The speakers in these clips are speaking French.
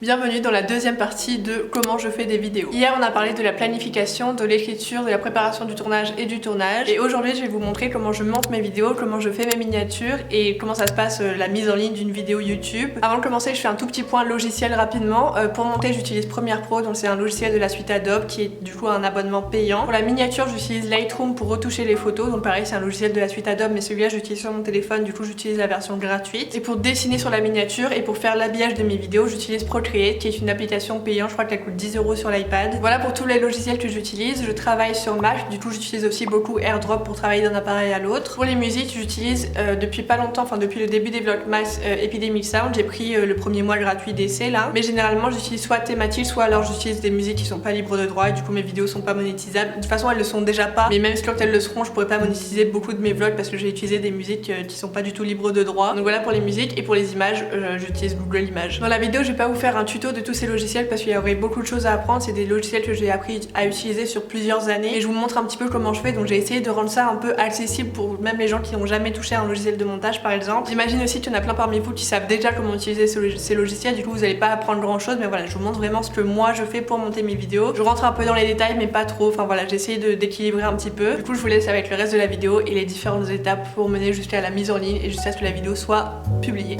Bienvenue dans la deuxième partie de comment je fais des vidéos. Hier on a parlé de la planification, de l'écriture, de la préparation du tournage et du tournage. Et aujourd'hui je vais vous montrer comment je monte mes vidéos, comment je fais mes miniatures et comment ça se passe la mise en ligne d'une vidéo YouTube. Avant de commencer je fais un tout petit point logiciel rapidement. Pour monter j'utilise Premiere Pro, donc c'est un logiciel de la suite Adobe qui est du coup un abonnement payant. Pour la miniature j'utilise Lightroom pour retoucher les photos, donc pareil c'est un logiciel de la suite Adobe mais celui-là j'utilise sur mon téléphone, du coup j'utilise la version gratuite. Et pour dessiner sur la miniature et pour faire l'habillage de mes vidéos j'utilise Procreate qui est une application payante, je crois qu'elle coûte 10 € sur l'iPad. Voilà pour tous les logiciels que j'utilise. Je travaille sur Mac, du coup j'utilise aussi beaucoup AirDrop pour travailler d'un appareil à l'autre. Pour les musiques j'utilise depuis pas longtemps, enfin depuis le début des Vlogmas, Epidemic Sound. J'ai pris le premier mois gratuit d'essai là, mais généralement j'utilise soit Thematic, soit alors j'utilise des musiques qui sont pas libres de droit et du coup mes vidéos sont pas monétisables. De toute façon elles le sont déjà pas, mais même si quand elles le seront je pourrais pas monétiser beaucoup de mes vlogs parce que j'ai utilisé des musiques qui sont pas du tout libres de droit. Donc voilà pour les musiques. Et pour les images j'utilise Google Images. Dans la vidéo je vais pas vous faire un tuto de tous ces logiciels parce qu'il y aurait beaucoup de choses à apprendre. C'est des logiciels que j'ai appris à utiliser sur plusieurs années et je vous montre un petit peu comment je fais. Donc j'ai essayé de rendre ça un peu accessible pour même les gens qui n'ont jamais touché à un logiciel de montage par exemple. J'imagine aussi qu'il y en a plein parmi vous qui savent déjà comment utiliser ces logiciels, du coup vous n'allez pas apprendre grand chose, mais voilà je vous montre vraiment ce que moi je fais pour monter mes vidéos. Je rentre un peu dans les détails mais pas trop, enfin voilà j'essaye d'équilibrer un petit peu. Du coup je vous laisse avec le reste de la vidéo et les différentes étapes pour mener jusqu'à la mise en ligne et jusqu'à ce que la vidéo soit publiée.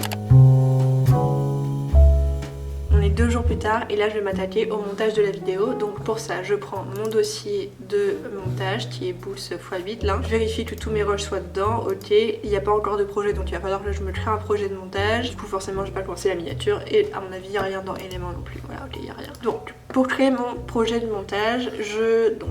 2 jours plus tard et là je vais m'attaquer au montage de la vidéo. Donc pour ça je prends mon dossier de montage qui est Bools x8 là. Je vérifie que tous mes rushs soient dedans, ok. Il n'y a pas encore de projet donc il va falloir que je me crée un projet de montage. Du coup forcément je vais pas commencer la miniature et à mon avis il n'y a rien dans éléments non plus. Voilà, ok, il n'y a rien. Donc pour créer mon projet de montage,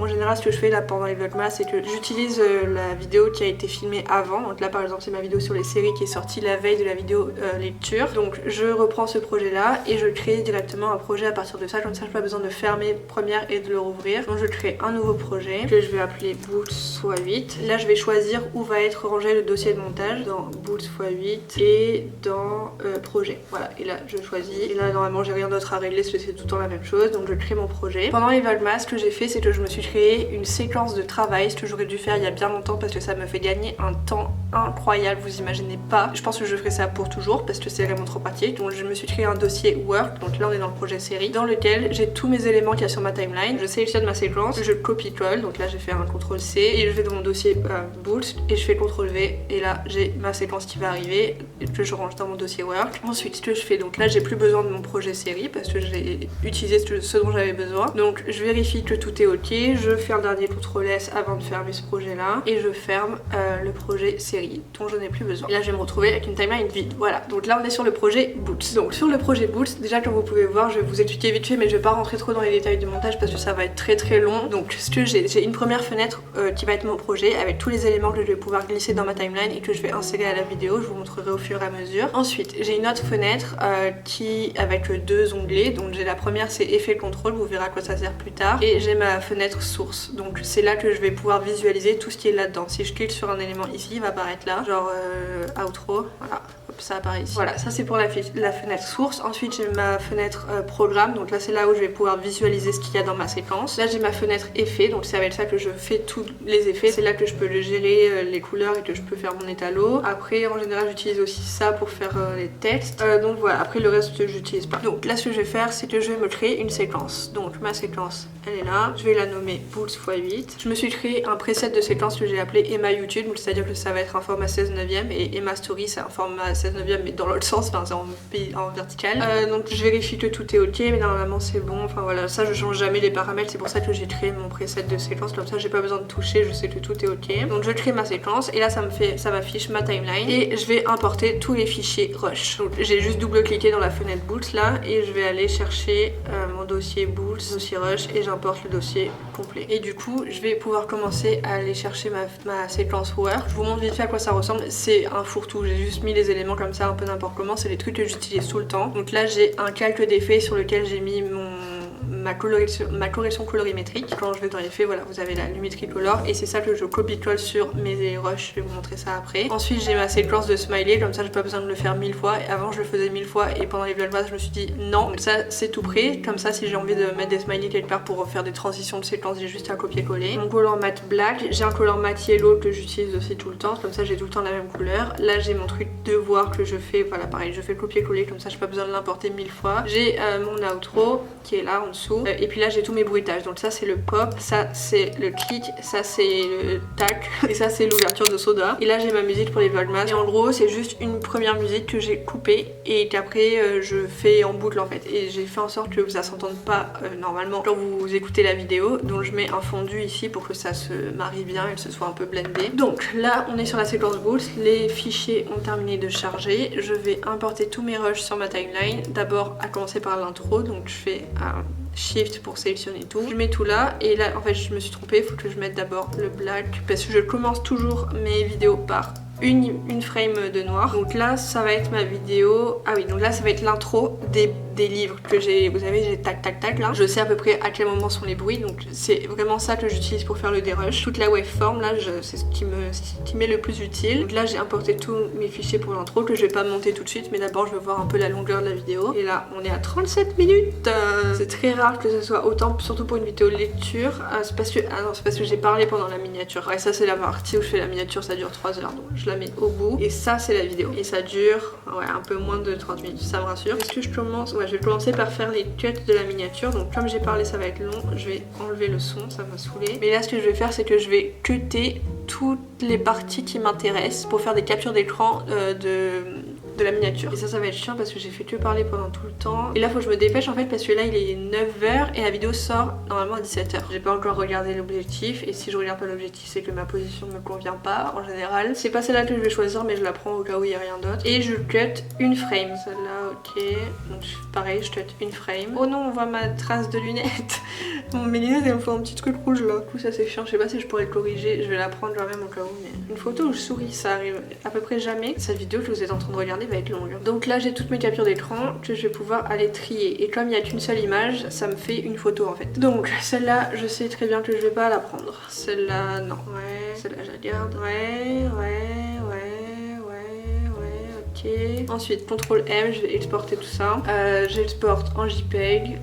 en général ce que je fais là pendant les vlogmas c'est que j'utilise la vidéo qui a été filmée avant. Donc là par exemple c'est ma vidéo sur les séries qui est sortie la veille de la vidéo lecture. Donc je reprends ce projet là et je crée directement un projet à partir de ça, comme ça j'ai pas besoin de fermer Premiere et de le rouvrir. Donc je crée un nouveau projet que je vais appeler Bools x8. Là je vais choisir où va être rangé le dossier de montage, dans Bools x8 et dans projet. Voilà, et là je choisis et là normalement j'ai rien d'autre à régler parce que c'est tout le temps la même chose. Donc je crée mon projet. Pendant les vlogmas ce que j'ai fait c'est que je me suis créé une séquence de travail, ce que j'aurais dû faire il y a bien longtemps parce que ça me fait gagner un temps incroyable, vous imaginez pas. Je pense que je ferai ça pour toujours parce que c'est vraiment trop pratique. Donc je me suis créé un dossier Word, donc là on est dans le projet série, dans lequel j'ai tous mes éléments qu'il y a sur ma timeline. Je sélectionne ma séquence, je copie-colle, donc là j'ai fait un CTRL-C et je vais dans mon dossier Bools et je fais CTRL-V et là j'ai ma séquence qui va arriver et que je range dans mon dossier Word. Ensuite ce que je fais, donc là j'ai plus besoin de mon projet série parce que j'ai utilisé ce dont j'avais besoin. Donc je vérifie que tout est ok, je fais un dernier CTRL-S avant de fermer ce projet là et je ferme le projet série dont je n'ai plus besoin. Et là je vais me retrouver avec une timeline vide. Voilà, donc là on est sur le projet Bools. Donc sur le projet Bools, déjà comme vous pouvez voir, je vais vous expliquer vite fait mais je vais pas rentrer trop dans les détails du montage parce que ça va être très long. Donc ce que j'ai une première fenêtre qui va être mon projet avec tous les éléments que je vais pouvoir glisser dans ma timeline et que je vais insérer à la vidéo. Je vous montrerai au fur et à mesure. Ensuite j'ai une autre fenêtre avec 2 onglets. Donc j'ai la première, c'est effet contrôle, vous verrez à quoi ça sert plus tard, et j'ai ma fenêtre source. Donc c'est là que je vais pouvoir visualiser tout ce qui est là dedans. Si je clique sur un élément ici, il va apparaître là, genre outro, voilà. Ça apparaît ici. Voilà, ça c'est pour la fenêtre source. Ensuite j'ai ma fenêtre programme, donc là c'est là où je vais pouvoir visualiser ce qu'il y a dans ma séquence. Là j'ai ma fenêtre effet, donc c'est avec ça que je fais tous les effets. C'est là que je peux gérer les couleurs et que je peux faire mon étalo. Après en général j'utilise aussi ça pour faire les textes. Donc voilà, après le reste j'utilise pas. Donc là ce que je vais faire c'est que je vais me créer une séquence. Donc ma séquence elle est là, je vais la nommer Bools x8. Je me suis créé un preset de séquence que j'ai appelé Emma YouTube, c'est à dire que ça va être un format 16/9 et Emma Story c'est un format 16/9 mais dans l'autre sens, enfin c'est en vertical. Donc je vérifie que tout est ok mais normalement c'est bon, enfin voilà, ça je change jamais les paramètres, c'est pour ça que j'ai créé mon preset de séquence, comme ça j'ai pas besoin de toucher, je sais que tout est ok. Donc je crée ma séquence et là ça m'affiche ma timeline et je vais importer tous les fichiers rush. Donc j'ai juste double cliqué dans la fenêtre Bools là et je vais aller chercher mon dossier Bools, dossier rush, et j'importe le dossier complet. Et du coup je vais pouvoir commencer à aller chercher ma séquence Word. Je vous montre vite fait à quoi ça ressemble, c'est un fourre-tout, j'ai juste mis les éléments comme ça un peu n'importe comment, c'est les trucs que j'utilise tout le temps. Donc là j'ai un calque d'effets sur lequel j'ai mis ma correction colorimétrique. Quand je vais dans l'effet, voilà, vous avez la Lumetri Color et c'est ça que je copie-colle sur mes rushs. Je vais vous montrer ça après. Ensuite j'ai ma séquence de smiley, comme ça j'ai pas besoin de le faire 1000 fois. Et avant je le faisais 1000 fois et pendant les vlogmas je me suis dit non, donc ça c'est tout prêt. Comme ça si j'ai envie de mettre des smileys quelque part pour faire des transitions de séquences, j'ai juste à copier-coller. Mon color mat black, j'ai un color mat yellow que j'utilise aussi tout le temps, comme ça j'ai tout le temps la même couleur. Là j'ai mon truc devoir que je fais, voilà pareil, je fais copier-coller, comme ça j'ai pas besoin de l'importer 1000 fois. J'ai mon outro qui est là en dessous, et puis là j'ai tous mes bruitages. Donc ça c'est le pop, ça c'est le click, ça c'est le tac et ça c'est l'ouverture de soda. Et là j'ai ma musique pour les vlogmas. Et en gros c'est juste une première musique que j'ai coupée et qu'après je fais en boucle en fait. Et j'ai fait en sorte que ça s'entende pas normalement quand vous écoutez la vidéo. Donc je mets un fondu ici pour que ça se marie bien et que ce soit un peu blendé. Donc là on est sur la séquence boost, les fichiers ont terminé de charger. Je vais importer tous mes rushs sur ma timeline. D'abord à commencer par l'intro, donc je fais un Shift pour sélectionner tout. Je mets tout là et là en fait je me suis trompée, il faut que je mette d'abord le black parce que je commence toujours mes vidéos par une frame de noir. Donc là ça va être ma vidéo, ah oui donc là ça va être l'intro des livres que j'ai, vous savez j'ai tac tac tac là, je sais à peu près à quel moment sont les bruits, donc c'est vraiment ça que j'utilise pour faire le dérush. Toute la waveform là c'est ce qui m'est le plus utile. Donc là j'ai importé tous mes fichiers pour l'intro que je vais pas monter tout de suite, mais d'abord je vais voir un peu la longueur de la vidéo. Et là on est à 37 minutes, c'est très rare que ce soit autant, surtout pour une vidéo lecture. C'est parce que j'ai parlé pendant la miniature. Ouais ça c'est la partie où je fais la miniature, ça dure 3 heures donc je la mets au bout. Et ça c'est la vidéo et ça dure ouais, un peu moins de 30 minutes, ça me rassure. Est-ce que je commence? Ouais, je vais commencer par faire les cuts de la miniature. Donc comme j'ai parlé ça va être long, je vais enlever le son, ça m'a saoulé. Mais là ce que je vais faire c'est que je vais cutter toutes les parties qui m'intéressent pour faire des captures d'écran de la miniature. Et ça va être chiant parce que j'ai fait que parler pendant tout le temps. Et là faut que je me dépêche en fait parce que là il est 9h et la vidéo sort normalement à 17h. J'ai pas encore regardé l'objectif et si je regarde pas l'objectif c'est que ma position ne me convient pas en général. C'est pas celle-là que je vais choisir mais je la prends au cas où il y a rien d'autre. Et je cut une frame. Celle-là ok. Donc pareil je cut une frame. Oh non on voit ma trace de lunettes. Bon, mes lunettes elles me font un petit truc rouge là. Du coup ça c'est chiant. Je sais pas si je pourrais le corriger. Je vais la prendre quand même au cas où. Mais une photo où je souris ça arrive à peu près jamais. Cette vidéo que vous êtes en train de regarder va être longue. Donc là j'ai toutes mes captures d'écran que je vais pouvoir aller trier et comme il n'y a qu'une seule image ça me fait une photo en fait. Donc celle-là je sais très bien que je vais pas la prendre. Celle-là non. Ouais. Celle-là je la garde. Ok. Ensuite CTRL M, je vais exporter tout ça. J'exporte en JPEG.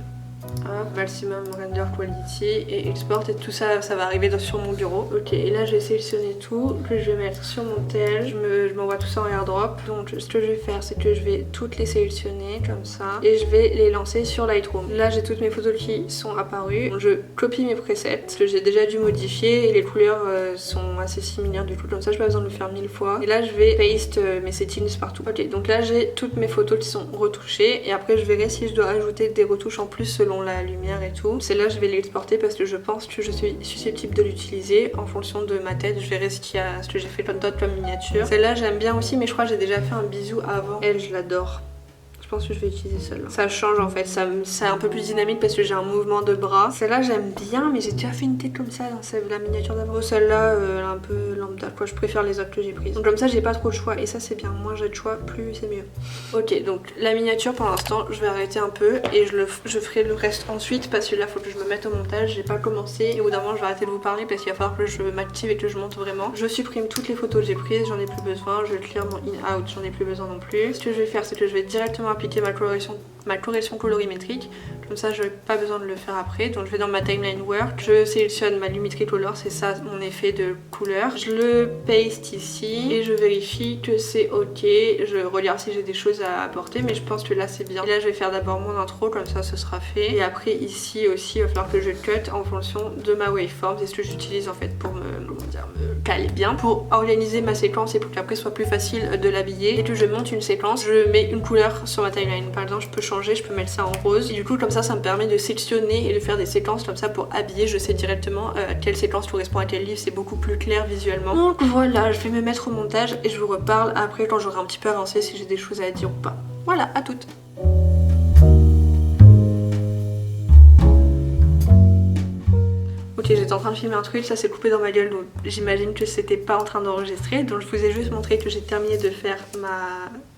Hop, maximum render quality et export et tout ça, ça va arriver sur mon bureau. Ok, et là j'ai sélectionné tout que je vais mettre sur mon tel. Je m'envoie tout ça en airdrop. Donc ce que je vais faire c'est que je vais toutes les sélectionner comme ça et je vais les lancer sur Lightroom. Là j'ai toutes mes photos qui sont apparues. Donc, je copie mes presets que j'ai déjà dû modifier et les couleurs sont assez similaires du coup comme ça j'ai pas besoin de le faire 1000 fois. Et là je vais paste mes settings partout. Ok, donc là j'ai toutes mes photos qui sont retouchées et après je verrai si je dois ajouter des retouches en plus selon la lumière et tout. Celle-là je vais l'exporter parce que je pense que je suis susceptible de l'utiliser en fonction de ma tête. Je verrai ce que j'ai fait comme d'autres comme miniature. Celle-là j'aime bien aussi mais je crois que j'ai déjà fait un bisou avant. Elle je l'adore. Je pense que je vais utiliser celle-là. Ça change en fait, c'est un peu plus dynamique parce que j'ai un mouvement de bras. Celle-là j'aime bien mais j'ai déjà fait une tête comme ça dans la miniature d'avant. Celle-là elle est un peu lambda quoi, je préfère les autres que j'ai prises. Donc comme ça j'ai pas trop de choix et ça c'est bien, moins j'ai de choix plus c'est mieux. Ok donc la miniature pour l'instant je vais arrêter un peu et je ferai le reste ensuite parce que là faut que je me mette au montage, j'ai pas commencé et au bout d'un moment je vais arrêter de vous parler parce qu'il va falloir que je m'active et que je monte vraiment. Je supprime toutes les photos que j'ai prises, j'en ai plus besoin, je clear mon in-out, j'en ai plus besoin non plus. Ce que je vais faire c'est que je vais directement appliquer ma correction colorimétrique, comme ça j'aurai pas besoin de le faire après. Donc je vais dans ma timeline work, je sélectionne ma Lumetri Color, c'est ça mon effet de couleur, je le paste ici et je vérifie que c'est ok, je regarde si j'ai des choses à apporter mais je pense que là c'est bien. Et là je vais faire d'abord mon intro, comme ça ce sera fait et après ici aussi il va falloir que je cut en fonction de ma waveform, c'est ce que j'utilise en fait pour me caler bien, pour organiser ma séquence et pour qu'après ce soit plus facile de l'habiller. Et que je monte une séquence, je mets une couleur sur ma timeline, par exemple je peux changer, je peux mettre ça en rose et du coup comme ça me permet de sélectionner et de faire des séquences comme ça pour habiller, je sais directement quelle séquence correspond à quel livre, c'est beaucoup plus clair visuellement. Donc voilà, je vais me mettre au montage et je vous reparle après quand j'aurai un petit peu avancé si j'ai des choses à dire ou pas. Voilà, à toutes. Ok, j'étais en train de filmer un truc, ça s'est coupé dans ma gueule donc j'imagine que c'était pas en train d'enregistrer. Donc je vous ai juste montré que j'ai terminé de faire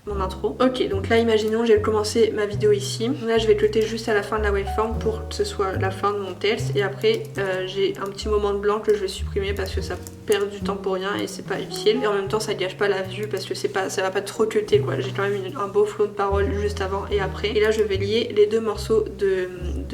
mon intro. Ok, donc là imaginons j'ai commencé ma vidéo ici. Là je vais cutter juste à la fin de la waveform pour que ce soit la fin de mon texte. Et après j'ai un petit moment de blanc que je vais supprimer parce que ça perd du temps pour rien et c'est pas utile. Et en même temps ça gâche pas la vue parce que ça va pas trop cutter quoi. J'ai quand même un beau flow de parole juste avant et après. Et là je vais lier les deux morceaux de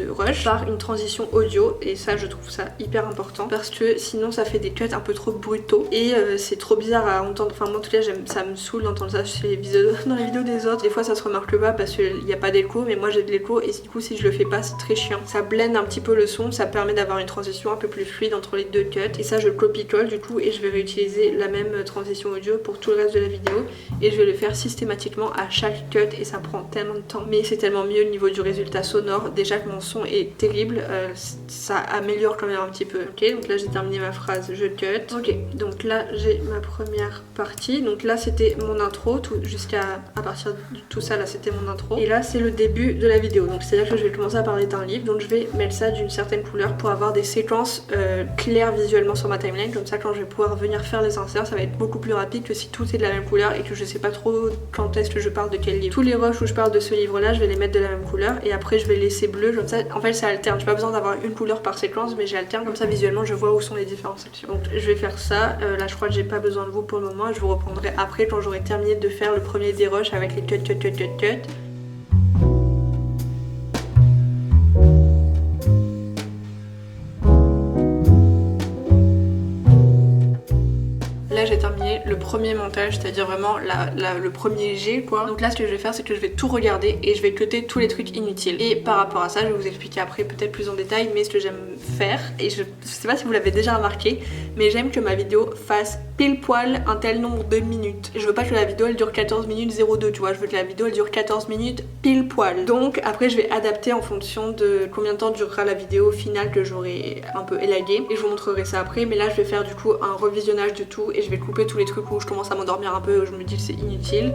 rush par une transition audio. Et ça je trouve ça hyper important parce que sinon ça fait des cuts un peu trop brutaux. Et c'est trop bizarre à entendre. Enfin moi en tout cas ça me saoule d'entendre ça sur les vidéos, dans les vidéos des autres. Des fois ça se remarque pas parce qu'il n'y a pas d'écho, mais moi j'ai de l'écho et du coup si je le fais pas c'est très chiant. Ça blende un petit peu le son, ça permet d'avoir une transition un peu plus fluide entre les deux cuts. Et ça je le copie-colle du coup et je vais réutiliser la même transition audio pour tout le reste de la vidéo. Et je vais le faire systématiquement à chaque cut et ça prend tellement de temps. Mais c'est tellement mieux au niveau du résultat sonore. Déjà que mon son est terrible, ça améliore quand même un petit peu. Ok, donc là j'ai terminé ma phrase, je cut. Ok, donc là j'ai ma première partie. Donc là c'était mon intro, à partir de tout ça là c'était mon intro. Et là c'est le début de la vidéo. Donc c'est à dire que je vais commencer à parler d'un livre. Donc je vais mettre ça d'une certaine couleur pour avoir des séquences claires visuellement sur ma timeline. Comme ça quand je vais pouvoir venir faire les inserts ça va être beaucoup plus rapide que si tout est de la même couleur et que je sais pas trop quand est-ce que je parle de quel livre. Tous les rushs où je parle de ce livre là je vais les mettre de la même couleur et après je vais laisser bleu comme ça. En fait ça alterne, j'ai pas besoin d'avoir une couleur par séquence mais j'alterne comme ça visuellement je vois où sont les différentes sections. Donc je vais faire ça, là je crois que j'ai pas besoin de vous pour le moment, je vous reprendrai après quand j'aurai terminé de faire le premier des rushs avec les cut. Là j'ai terminé le premier montage, c'est-à-dire vraiment le premier jet quoi. Donc là ce que je vais faire c'est que je vais tout regarder et je vais cutter tous les trucs inutiles. Et par rapport à ça je vais vous expliquer après peut-être plus en détail, mais ce que j'aime faire, et je sais pas si vous l'avez déjà remarqué, mais j'aime que ma vidéo fasse pile poil un tel nombre de minutes. Je veux pas que la vidéo elle dure 14 minutes 02 tu vois, je veux que la vidéo elle dure 14 minutes pile poil. Donc après je vais adapter en fonction de combien de temps durera la vidéo finale que j'aurai un peu élaguée et je vous montrerai ça après. Mais là je vais faire du coup un revisionnage de tout et je vais couper tous les trucs où je commence à m'endormir un peu, où je me dis que c'est inutile.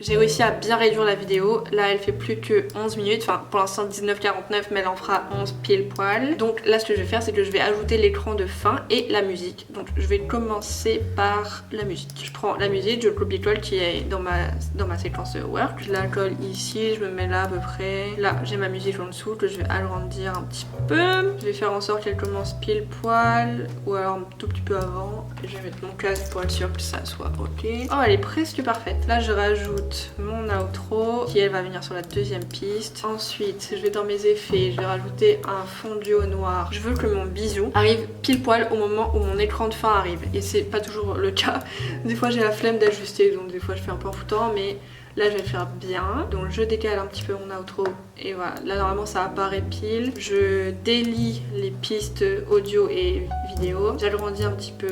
J'ai réussi à bien réduire la vidéo, là elle fait plus que 11 minutes, enfin pour l'instant 19,49 mais elle en fera 11 pile poil. Donc là ce que je vais faire c'est que je vais ajouter l'écran de fin et la musique. Donc je vais commencer par la musique. Je prends la musique, je copie-colle qui est dans ma séquence work. Je la colle ici, je me mets là à peu près. Là j'ai ma musique en dessous que je vais agrandir un petit peu. Je vais faire en sorte qu'elle commence pile poil ou alors un tout petit peu avant. Et je vais mettre mon casque pour être sûr que ça soit ok. Oh elle est presque parfaite. Là je rajoute mon outro qui elle va venir sur la deuxième piste. Ensuite je vais dans mes effets, je vais rajouter un fondu au noir. Je veux que mon bisou arrive pile poil au moment où mon écran de fin arrive et c'est pas toujours le cas. Des fois j'ai la flemme d'ajuster donc des fois je fais un peu en foutant mais là je vais le faire bien. Donc je décale un petit peu mon outro et voilà, là normalement ça apparaît pile. Je délie les pistes audio et vidéo. J'agrandis un petit peu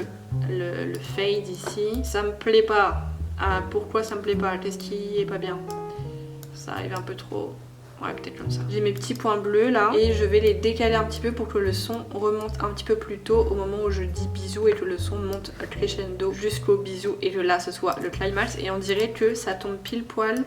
le fade ici. Ça me plaît pas. Ah, pourquoi ça me plaît pas? Qu'est-ce qui est pas bien? Ça arrive un peu trop. Ouais, peut-être comme ça. J'ai mes petits points bleus là et je vais les décaler un petit peu pour que le son remonte un petit peu plus tôt au moment où je dis bisous et que le son monte crescendo jusqu'au bisou et que là ce soit le climax et on dirait que ça tombe pile poil.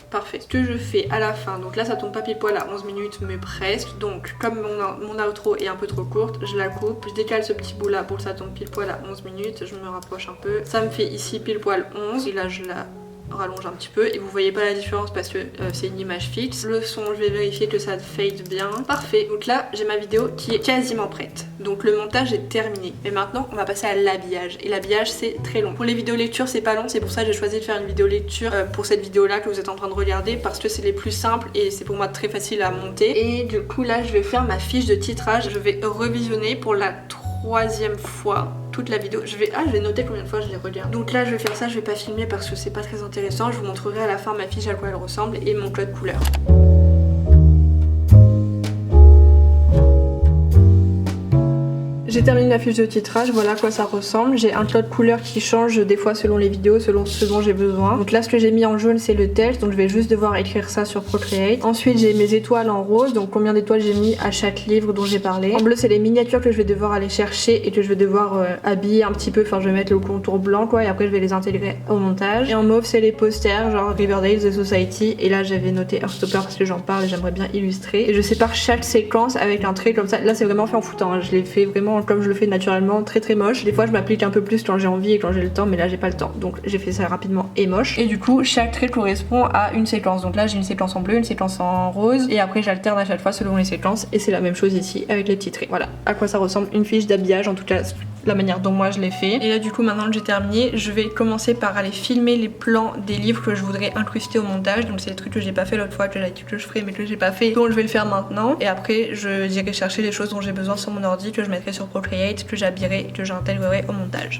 Parfait. Ce que je fais à la fin, donc là ça tombe pas pile poil à 11 minutes mais presque, donc comme mon outro est un peu trop courte, je la coupe, je décale ce petit bout là pour que ça tombe pile poil à 11 minutes, je me rapproche un peu, ça me fait ici pile poil 11 et là je la rallonge un petit peu et vous voyez pas la différence parce que c'est une image fixe. Le son je vais vérifier que ça fade bien. Parfait, donc là j'ai ma vidéo qui est quasiment prête, donc le montage est terminé. Mais maintenant on va passer à l'habillage et l'habillage c'est très long. Pour les vidéos lecture c'est pas long, c'est pour ça que j'ai choisi de faire une vidéo lecture pour cette vidéo là que vous êtes en train de regarder parce que c'est les plus simples et c'est pour moi très facile à monter. Et du coup là je vais faire ma fiche de titrage, je vais revisionner pour la troisième fois toute la vidéo. Je vais noter combien de fois je les regarde. Donc là je vais faire ça, je vais pas filmer parce que c'est pas très intéressant. Je vous montrerai à la fin ma fiche à quoi elle ressemble et mon code couleur. J'ai terminé la fiche de titrage, voilà à quoi ça ressemble. J'ai un code couleur qui change des fois selon les vidéos, selon ce dont j'ai besoin. Donc là ce que j'ai mis en jaune c'est le texte, donc je vais juste devoir écrire ça sur Procreate. Ensuite j'ai mes étoiles en rose, donc combien d'étoiles j'ai mis à chaque livre dont j'ai parlé. En bleu c'est les miniatures que je vais devoir aller chercher et que je vais devoir habiller un petit peu, enfin je vais mettre le contour blanc quoi et après je vais les intégrer au montage. Et en mauve c'est les posters, genre Riverdale, The Society, et là j'avais noté Heartstopper parce que j'en parle et j'aimerais bien illustrer. Et je sépare chaque séquence avec un trait comme ça. Là c'est vraiment fait en foutant, hein. Je l'ai fait vraiment comme je le fais naturellement, très très moche. Des fois je m'applique un peu plus quand j'ai envie et quand j'ai le temps, mais là j'ai pas le temps, donc j'ai fait ça rapidement et moche. Et du coup chaque trait correspond à une séquence, donc là j'ai une séquence en bleu, une séquence en rose et après j'alterne à chaque fois selon les séquences et c'est la même chose ici avec les petits traits. Voilà à quoi ça ressemble une fiche d'habillage, en tout cas la manière dont moi je l'ai fait. Et là du coup maintenant que j'ai terminé, je vais commencer par aller filmer les plans des livres que je voudrais incruster au montage. Donc c'est des trucs que j'ai pas fait l'autre fois, que je ferai mais que j'ai pas fait, donc je vais le faire maintenant. Et après je dirai chercher les choses dont j'ai besoin sur mon ordi, que je mettrai sur Procreate, que j'habillerai et que j'intégrerai au montage.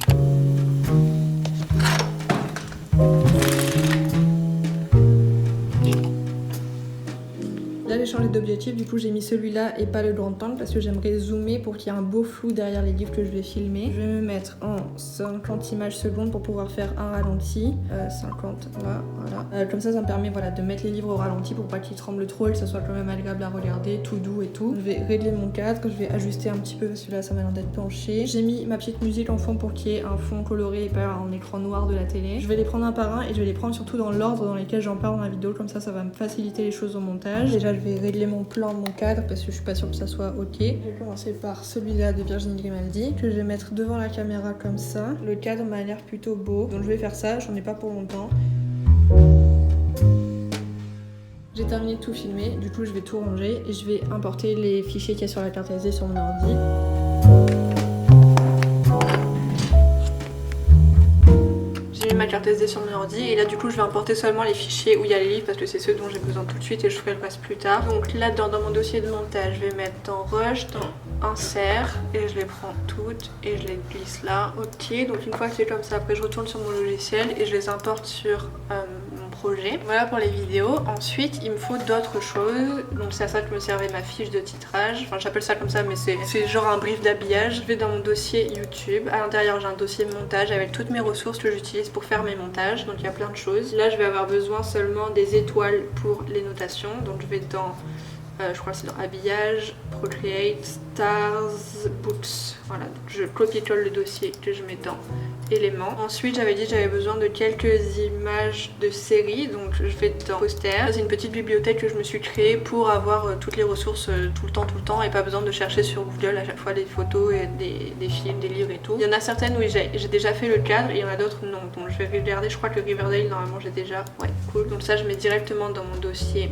Là j'ai changé d'objectif, du coup j'ai mis celui-là et pas le grand angle parce que j'aimerais zoomer pour qu'il y ait un beau flou derrière les livres que je vais filmer. Je vais me mettre en 50 images secondes pour pouvoir faire un ralenti. 50 là, voilà. Comme ça me permet voilà, de mettre les livres au ralenti pour pas qu'ils tremblent trop et que ça soit quand même agréable à regarder, tout doux et tout. Je vais régler mon cadre, je vais ajuster un petit peu parce que là ça m'a l'air d'être penché. J'ai mis ma petite musique en fond pour qu'il y ait un fond coloré et pas un écran noir de la télé. Je vais les prendre un par un et je vais les prendre surtout dans l'ordre dans lequel j'en parle dans la vidéo, comme ça ça va me faciliter les choses au montage. Déjà je vais régler mon plan, mon cadre parce que je suis pas sûre que ça soit ok. Je vais commencer par celui-là de Virginie Grimaldi que je vais mettre devant la caméra comme ça. Le cadre m'a l'air plutôt beau, donc je vais faire ça, j'en ai pas pour longtemps. J'ai terminé de tout filmer, du coup je vais tout ranger et je vais importer les fichiers qu'il y a sur la carte SD sur mon ordi. Ma carte SD sur mon ordi et là du coup je vais importer seulement les fichiers où il y a les livres parce que c'est ceux dont j'ai besoin tout de suite et je ferai le reste plus tard. Donc là dans mon dossier de montage je vais mettre dans Rush, dans Insert et je les prends toutes et je les glisse là. Ok, donc une fois que c'est comme ça, après je retourne sur mon logiciel et je les importe sur mon projet. Voilà pour les vidéos. Ensuite il me faut d'autres choses, donc c'est à ça que me servait ma fiche de titrage, enfin j'appelle ça comme ça mais c'est genre un brief d'habillage. Je vais dans mon dossier YouTube, à l'intérieur j'ai un dossier montage avec toutes mes ressources que j'utilise pour faire mes montages, donc il y a plein de choses. Là je vais avoir besoin seulement des étoiles pour les notations, donc je vais dans je crois que c'est dans habillage, Procreate, Stars, Books. Voilà, donc je copie-colle le dossier que je mets dans éléments. Ensuite j'avais dit que j'avais besoin de quelques images de séries, donc je vais dans poster. C'est une petite bibliothèque que je me suis créée pour avoir toutes les ressources tout le temps et pas besoin de chercher sur Google à chaque fois des photos et des films, des livres et tout. Il y en a certaines où j'ai déjà fait le cadre et il y en a d'autres non, donc je vais regarder. Je crois que Riverdale normalement j'ai déjà, ouais cool, donc ça je mets directement dans mon dossier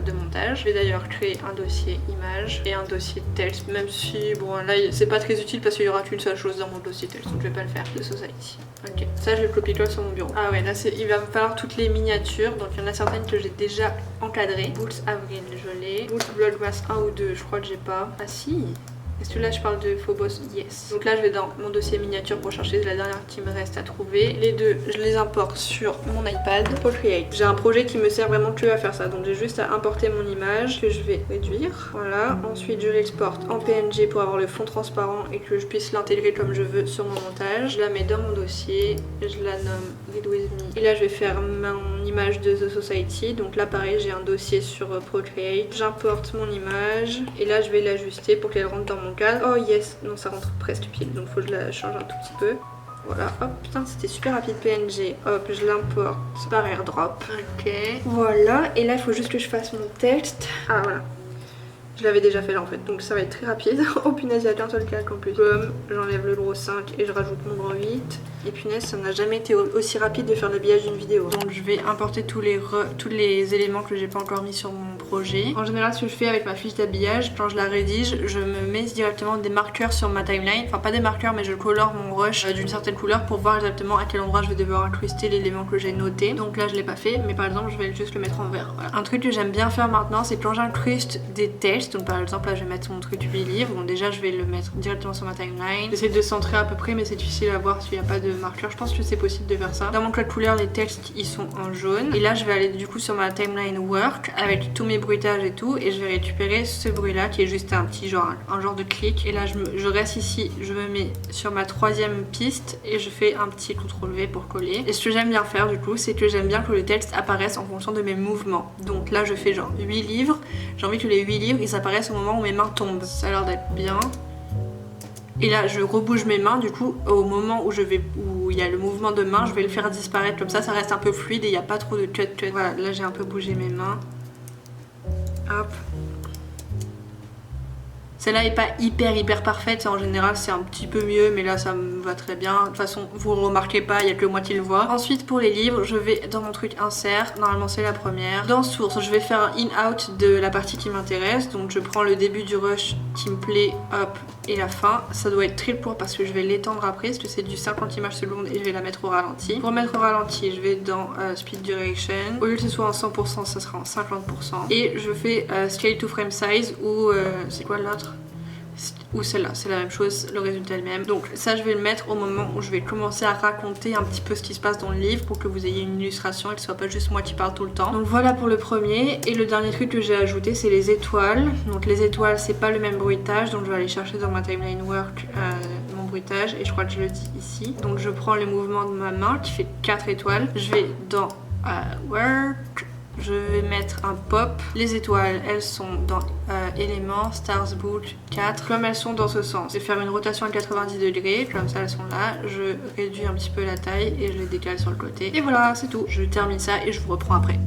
de montage. Je vais d'ailleurs créer un dossier image et un dossier texte, même si bon là c'est pas très utile parce qu'il y aura qu'une seule chose dans mon dossier texte, donc je vais pas le faire. The Society. Ok, ça je vais le copier-coller sur mon bureau. Ah ouais, là il va me falloir toutes les miniatures, donc il y en a certaines que j'ai déjà encadrées. Bulls Avril, je l'ai. Bulls Bloodgrass 1 ou 2, je crois que j'ai pas. Ah si. Est-ce que là je parle de Phobos? Yes. Donc là je vais dans mon dossier miniature pour chercher la dernière qui me reste à trouver. Les deux, je les importe sur mon iPad. Procreate. J'ai un projet qui me sert vraiment que à faire ça. Donc j'ai juste à importer mon image que je vais réduire. Voilà. Ensuite je l'exporte en PNG pour avoir le fond transparent et que je puisse l'intégrer comme je veux sur mon montage. Je la mets dans mon dossier. Je la nomme Read With Me. Et là je vais faire mon image de The Society. Donc là pareil j'ai un dossier sur Procreate. J'importe mon image. Et là je vais l'ajuster pour qu'elle rentre dans mon cadre. Oh yes, non ça rentre presque pile donc faut que je la change un tout petit peu. Voilà, hop, putain c'était super rapide PNG. Hop, je l'importe par airdrop. Ok, voilà, et là il faut juste que je fasse mon texte. Ah voilà, je l'avais déjà fait là en fait, donc ça va être très rapide. Oh punaise, il y a qu'un seul calque en plus. Comme j'enlève le gros 5 et je rajoute mon gros 8. Et punaise, ça n'a jamais été aussi rapide de faire l'habillage d'une vidéo. Donc je vais importer tous les éléments que j'ai pas encore mis sur mon projet. En général, ce que je fais avec ma fiche d'habillage, quand je la rédige, je me mets directement des marqueurs sur ma timeline. Enfin pas des marqueurs, mais je colore mon rush d'une certaine couleur pour voir exactement à quel endroit je vais devoir incruster l'élément que j'ai noté. Donc là je l'ai pas fait, mais par exemple je vais juste le mettre en vert. Voilà. Un truc que j'aime bien faire maintenant, c'est quand j'incruste des textes. Donc par exemple là je vais mettre mon truc 8 livres. Donc déjà je vais le mettre directement sur ma timeline. J'essaie de centrer à peu près, mais c'est difficile à voir s'il n'y a pas de marqueur. Je pense que c'est possible de faire ça. Dans mon code couleur, les textes ils sont en jaune. Et là je vais aller du coup sur ma timeline work avec tous mes bruitages et tout, et je vais récupérer ce bruit là qui est juste un petit genre, un genre de clic. Et là je reste ici, je me mets sur ma troisième piste et je fais un petit CTRL V pour coller. Et ce que j'aime bien faire du coup, c'est que j'aime bien que le texte apparaisse en fonction de mes mouvements. Donc là je fais genre 8 livres, j'ai envie que les 8 livres ils apparaissent au moment où mes mains tombent. Ça a l'air d'être bien. Et là je rebouge mes mains, du coup au moment où il y a le mouvement de main, je vais le faire disparaître comme ça reste un peu fluide et il n'y a pas trop de cut. Voilà, là j'ai un peu bougé mes mains. Hop. Celle-là est pas hyper parfaite, en général c'est un petit peu mieux, mais là ça me va très bien. De toute façon vous le remarquez pas, il y a que moi qui le vois. Ensuite pour les livres, je vais dans mon truc insert, normalement c'est la première. Dans source, je vais faire un in-out de la partie qui m'intéresse, donc je prends le début du rush qui me plaît, hop, et la fin. Ça doit être très court parce que je vais l'étendre après, parce que c'est du 50 images secondes et je vais la mettre au ralenti. Pour mettre au ralenti, je vais dans Speed Duration. Au lieu que ce soit en 100%, ça sera en 50%. Et je fais Scale to Frame Size ou c'est quoi l'autre? Ou celle-là, c'est la même chose, le résultat est le même. Donc ça je vais le mettre au moment où je vais commencer à raconter un petit peu ce qui se passe dans le livre pour que vous ayez une illustration et que ce soit pas juste moi qui parle tout le temps. Donc voilà pour le premier. Et le dernier truc que j'ai ajouté, c'est les étoiles. Donc les étoiles, c'est pas le même bruitage, donc je vais aller chercher dans ma timeline work mon bruitage et je crois que je le dis ici. Donc je prends le mouvement de ma main qui fait 4 étoiles, je vais dans work. Je vais mettre un pop. Les étoiles, elles sont dans éléments, stars boot 4. Comme elles sont dans ce sens, je vais faire une rotation à 90 degrés. Comme ça, elles sont là. Je réduis un petit peu la taille et je les décale sur le côté. Et voilà, c'est tout. Je termine ça et je vous reprends après.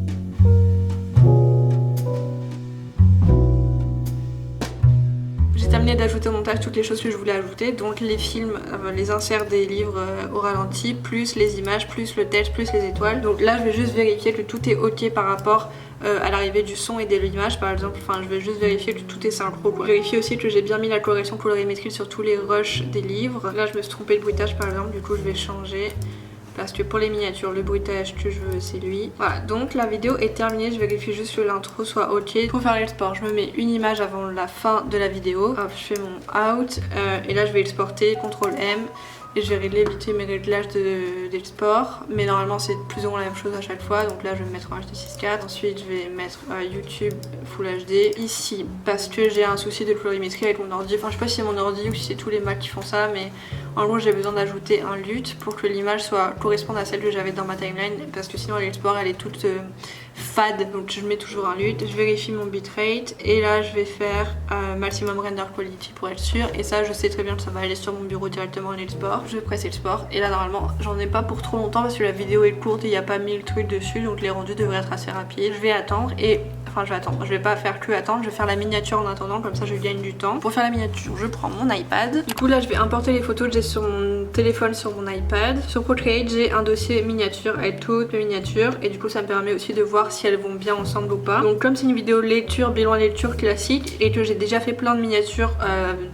Terminé d'ajouter au montage toutes les choses que je voulais ajouter, donc les films, les inserts des livres au ralenti, plus les images, plus le texte, plus les étoiles. Donc là je vais juste vérifier que tout est ok par rapport à l'arrivée du son et de l'image par exemple. Enfin je vais juste vérifier que tout est synchro quoi. Vérifier aussi que j'ai bien mis la correction colorimétrique sur tous les rushs des livres. Là je me suis trompée de bruitage par exemple, du coup je vais changer. Parce que pour les miniatures, le bruitage que je veux c'est lui. Voilà, donc la vidéo est terminée, je vérifie juste que l'intro soit ok. Pour faire l'export, je me mets une image avant la fin de la vidéo. Hop, je fais mon out et là je vais exporter, CTRL M. Et je vais régler vite mes réglages d'export. Mais normalement c'est plus ou moins la même chose à chaque fois. Donc là je vais me mettre en HD 6.4. Ensuite je vais mettre YouTube Full HD. Ici, parce que j'ai un souci de colorimétrie avec mon ordi. Enfin je sais pas si c'est mon ordi ou si c'est tous les Macs qui font ça. Mais en gros j'ai besoin d'ajouter un LUT pour que l'image corresponde à celle que j'avais dans ma timeline. Parce que sinon l'export elle est toute fade. Donc je mets toujours un LUT. Je vérifie mon bitrate. Et là je vais faire maximum render quality pour être sûr. Et ça je sais très bien que ça va aller sur mon bureau directement en export. Je vais presser l'export et là normalement j'en ai pas pour trop longtemps parce que la vidéo est courte et il n'y a pas 1000 trucs dessus, donc les rendus devraient être assez rapides. Je vais attendre et... Enfin je vais attendre, je vais pas faire que attendre, je vais faire la miniature en attendant, comme ça je gagne du temps. Pour faire la miniature, je prends mon iPad. Du coup là je vais importer les photos que j'ai sur mon téléphone sur mon iPad. Sur Procreate j'ai un dossier miniature avec toutes mes miniatures et du coup ça me permet aussi de voir si elles vont bien ensemble ou pas. Donc comme c'est une vidéo lecture, bilan lecture classique et que j'ai déjà fait plein de miniatures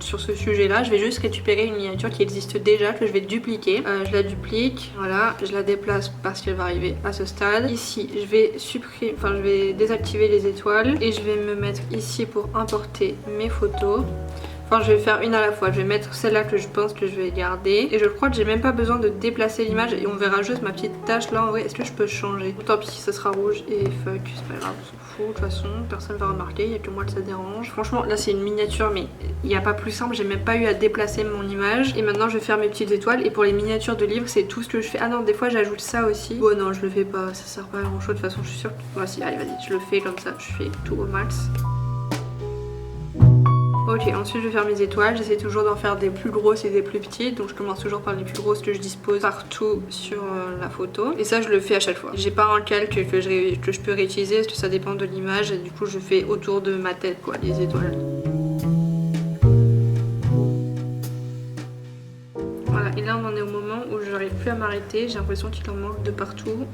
sur ce sujet là, je vais juste récupérer une miniature qui existe déjà, que je vais dupliquer. Je la duplique, voilà, je la déplace parce qu'elle va arriver à ce stade. Ici je vais supprimer, enfin je vais désactiver les étoiles et je vais me mettre ici pour importer mes photos. Enfin je vais faire une à la fois, je vais mettre celle-là que je pense que je vais garder. Et je crois que j'ai même pas besoin de déplacer l'image et on verra juste ma petite tache là en vrai. Est-ce que je peux changer? Tant pis si ça sera rouge et fuck, c'est pas grave, on s'en fout. De toute façon personne va remarquer, il y a que moi que ça dérange. Franchement là c'est une miniature mais il n'y a pas plus simple, j'ai même pas eu à déplacer mon image. Et maintenant je vais faire mes petites étoiles et pour les miniatures de livres c'est tout ce que je fais. Ah non des fois j'ajoute ça aussi. Bon non je le fais pas, ça sert pas à grand chose de toute façon je suis sûre que... Voici, allez vas-y je le fais comme ça, je fais tout au max. Ok, ensuite je vais faire mes étoiles, j'essaie toujours d'en faire des plus grosses et des plus petites, donc je commence toujours par les plus grosses que je dispose partout sur la photo. Et ça je le fais à chaque fois. J'ai pas un calque que je peux réutiliser parce que ça dépend de l'image et du coup je fais autour de ma tête quoi, les étoiles. Voilà, et là on en est au moment où j'arrive plus à m'arrêter, j'ai l'impression qu'il en manque de partout.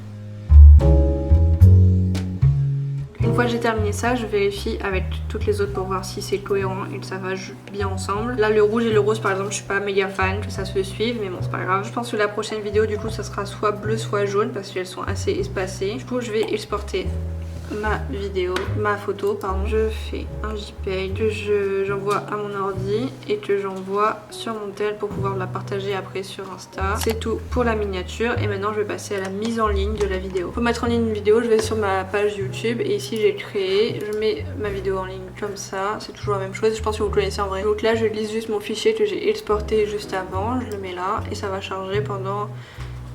Une fois que j'ai terminé ça, je vérifie avec toutes les autres pour voir si c'est cohérent et que ça va bien ensemble. Là le rouge et le rose par exemple je suis pas méga fan que ça se suive mais bon c'est pas grave. Je pense que la prochaine vidéo du coup ça sera soit bleu soit jaune parce qu'elles sont assez espacées. Du coup je vais exporter ma photo pardon, je fais un JPEG que j'envoie à mon ordi et que j'envoie sur mon tel pour pouvoir la partager après sur Insta. C'est tout pour la miniature et maintenant je vais passer à la mise en ligne de la vidéo. Pour mettre en ligne une vidéo, je vais sur ma page YouTube et ici j'ai créé, je mets ma vidéo en ligne comme ça, c'est toujours la même chose, je pense que vous connaissez en vrai. Donc là je glisse juste mon fichier que j'ai exporté juste avant, je le mets là et ça va charger pendant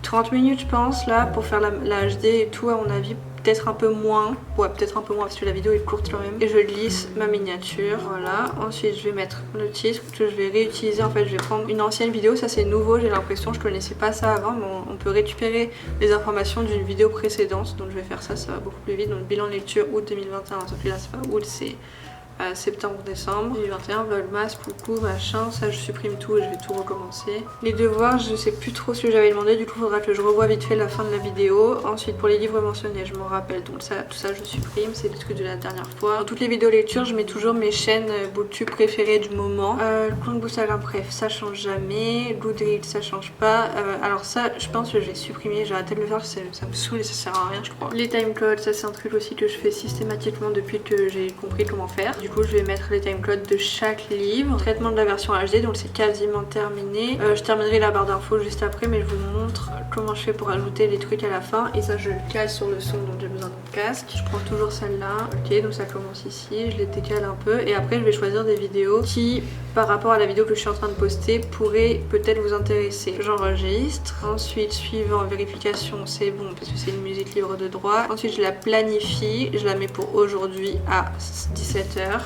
30 minutes je pense là pour faire la HD et tout à mon avis. Peut-être un peu moins, ouais peut-être un peu moins parce que la vidéo est courte quand même. Et je glisse ma miniature, voilà. Ensuite je vais mettre le titre que je vais réutiliser. En fait je vais prendre une ancienne vidéo, ça c'est nouveau, j'ai l'impression, je connaissais pas ça avant. Mais on peut récupérer les informations d'une vidéo précédente. Donc je vais faire ça, ça va beaucoup plus vite. Donc bilan lecture août 2021, sauf que là c'est pas août, c'est septembre-décembre 2021, vlogmas, coucou, machin, ça je supprime tout et je vais tout recommencer. Les devoirs, je sais plus trop ce que j'avais demandé, du coup il faudra que je revoie vite fait la fin de la vidéo. Ensuite pour les livres mentionnés, je m'en rappelle, donc ça, tout ça je supprime, c'est des trucs de la dernière fois. Dans toutes les vidéos lecture, je mets toujours mes chaînes Booktube préférées du moment. Le compte Bookstagram, bref, ça change jamais. Goodreads, ça change pas. Alors ça, je pense que je vais supprimer, j'ai arrêté de le faire, ça me saoule et ça sert à rien je crois. Les timecodes, ça c'est un truc aussi que je fais systématiquement depuis que j'ai compris comment faire. Du coup je vais mettre les timecodes de chaque livre. Traitement de la version HD, donc c'est quasiment terminé. Je terminerai la barre d'infos juste après, mais je vous montre comment je fais pour ajouter les trucs à la fin. Et ça je le cale sur le son, donc j'ai besoin d'un casque. Je prends toujours celle-là. Ok, donc ça commence ici, je les décale un peu. Et après je vais choisir des vidéos qui, par rapport à la vidéo que je suis en train de poster, pourraient peut-être vous intéresser. J'enregistre. Ensuite, suivant, vérification, c'est bon parce que c'est une musique libre de droit. Ensuite je la planifie, je la mets pour aujourd'hui à 17h.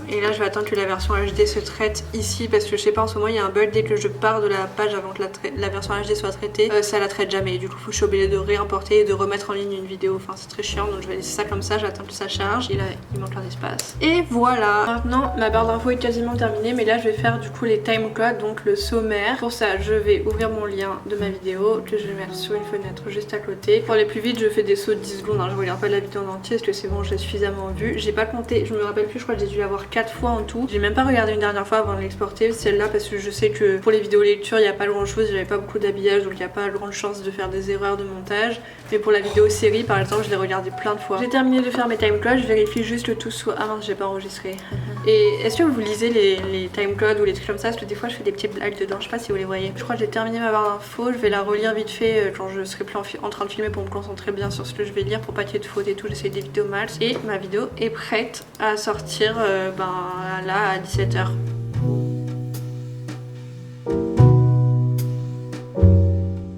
Et là je vais attendre que la version HD se traite ici parce que je sais pas, en ce moment il y a un bug. Dès que je pars de la page avant que la version HD soit traitée, ça la traite jamais. Du coup je suis obligée de réimporter et de remettre en ligne une vidéo. Enfin c'est très chiant, donc je vais laisser ça comme ça, j'attends que ça charge. Et là il manque un espace. Et voilà. Maintenant ma barre d'infos est quasiment terminée, mais là je vais faire du coup les timecodes, donc le sommaire. Pour ça je vais ouvrir mon lien de ma vidéo que je vais mettre sur une fenêtre juste à côté. Pour aller plus vite je fais des sauts de 10 secondes, hein. Je regarde pas la vidéo en entier parce que c'est bon, je l'ai suffisamment vu. J'ai pas compté, je me rappelle plus, je crois que j'ai dû l'avoir 4 fois en tout. J'ai même pas regardé une dernière fois avant de l'exporter celle-là parce que je sais que pour les vidéos lecture il n'y a pas grand chose, j'avais pas beaucoup d'habillage donc il n'y a pas grande chance de faire des erreurs de montage. Mais pour la vidéo série par exemple je l'ai regardé plein de fois. J'ai terminé de faire mes timecodes, je vérifie juste que tout soit... Ah mince j'ai pas enregistré. Et est-ce que vous lisez les timecodes ou les trucs comme ça? Parce que des fois je fais des petites blagues dedans, je sais pas si vous les voyez. Je crois que j'ai terminé ma barre d'infos, je vais la relire vite fait quand je serai plus en train de filmer pour me concentrer bien sur ce que je vais lire pour pas qu'il y ait de fautes et tout, j'essaie d'éviter au max. Et ma vidéo est prête à sortir là à 17h.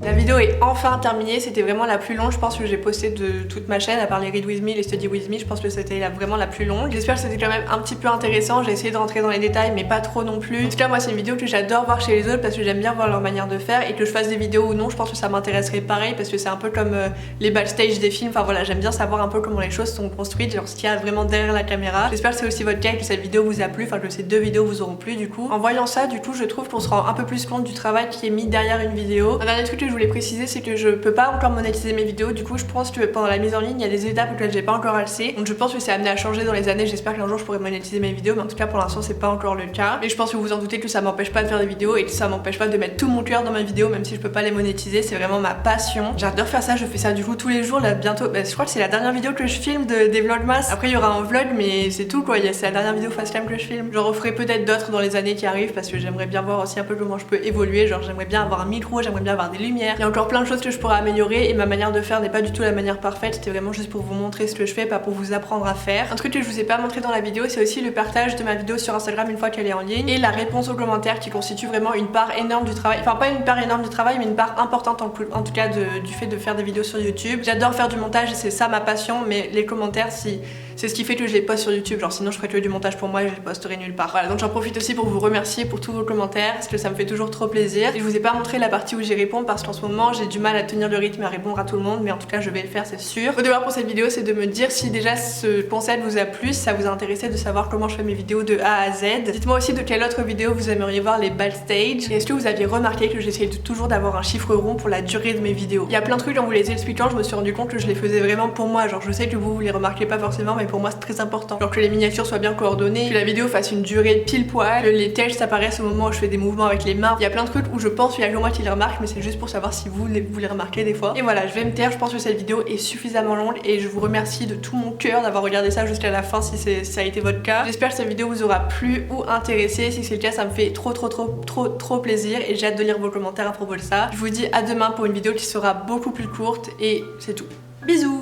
La vidéo est enfin terminée, c'était vraiment la plus longue je pense que j'ai postée de toute ma chaîne, à part les Read With Me, les Study With Me, je pense que c'était vraiment la plus longue. J'espère que c'était quand même un petit peu intéressant, j'ai essayé de rentrer dans les détails mais pas trop non plus. En tout cas moi c'est une vidéo que j'adore voir chez les autres parce que j'aime bien voir leur manière de faire, et que je fasse des vidéos ou non je pense que ça m'intéresserait pareil parce que c'est un peu comme les backstage des films, enfin voilà, j'aime bien savoir un peu comment les choses sont construites, genre ce qu'il y a vraiment derrière la caméra. J'espère que c'est aussi votre cas et que cette vidéo vous a plu, enfin que ces deux vidéos vous auront plu du coup. En voyant ça du coup je trouve qu'on se rend un peu plus compte du travail qui est mis derrière une vidéo. Un dernier truc que je voulais préciser, c'est que je peux pas encore monétiser mes vidéos, du coup je pense que pendant la mise en ligne il y a des étapes auxquelles j'ai pas encore accès, donc je pense que c'est amené à changer dans les années. J'espère qu'un jour je pourrai monétiser mes vidéos, mais en tout cas pour l'instant c'est pas encore le cas. Mais je pense que vous en doutez que ça m'empêche pas de faire des vidéos et que ça m'empêche pas de mettre tout mon cœur dans ma vidéo, même si je peux pas les monétiser. C'est vraiment ma passion, j'adore faire ça, je fais ça du coup tous les jours. Là bientôt, je crois que c'est la dernière vidéo que je filme des vlogmas. Après il y aura un vlog mais c'est tout quoi, c'est la dernière vidéo facecam que je filme. J'en referai peut-être d'autres dans les années qui arrivent parce que j'aimerais bien voir aussi un peu comment je peux évoluer, genre j'aimerais bien avoir un micro, j'aimerais bien avoir des lumières, il y a encore plein de choses que je pourrais améliorer et ma manière de faire n'est pas du tout la manière parfaite, c'était vraiment juste pour vous montrer ce que je fais, pas pour vous apprendre à faire. Un truc que je vous ai pas montré dans la vidéo, c'est aussi le partage de ma vidéo sur Instagram une fois qu'elle est en ligne, et la réponse aux commentaires qui constitue vraiment une part énorme du travail, enfin pas une part énorme du travail mais une part importante en tout cas du fait de faire des vidéos sur YouTube. J'adore faire du montage et c'est ça ma passion, mais les commentaires c'est ce qui fait que je les poste sur YouTube, genre sinon je ferais que du montage pour moi et je les posterai nulle part. Voilà, donc j'en profite aussi pour vous remercier pour tous vos commentaires parce que ça me fait toujours trop plaisir. Et je vous ai pas montré la partie où j'y réponds parce qu'en ce moment j'ai du mal à tenir le rythme et à répondre à tout le monde, mais en tout cas je vais le faire, c'est sûr. Au devoir pour cette vidéo c'est de me dire si déjà ce concept vous a plu, si ça vous a intéressé de savoir comment je fais mes vidéos de A à Z. Dites-moi aussi de quelle autre vidéo vous aimeriez voir les backstage, et est-ce que vous aviez remarqué que j'essaye toujours d'avoir un chiffre rond pour la durée de mes vidéos. Il y a plein de trucs en vous les expliquant, je me suis rendu compte que je les faisais vraiment pour moi, genre je sais que vous les remarquez pas forcément, mais pour moi c'est très important. Genre que les miniatures soient bien coordonnées, que la vidéo fasse une durée pile poil, que les textes apparaissent au moment où je fais des mouvements avec les mains. Il y a plein de trucs où je pense qu'il y a que moi qui les remarque, mais c'est juste pour savoir si vous les remarquez des fois. Et voilà, je vais me taire, je pense que cette vidéo est suffisamment longue et je vous remercie de tout mon cœur d'avoir regardé ça jusqu'à la fin si ça a été votre cas. J'espère que cette vidéo vous aura plu ou intéressé. Si c'est le cas, ça me fait trop plaisir et j'ai hâte de lire vos commentaires à propos de ça. Je vous dis à demain pour une vidéo qui sera beaucoup plus courte et c'est tout. Bisous!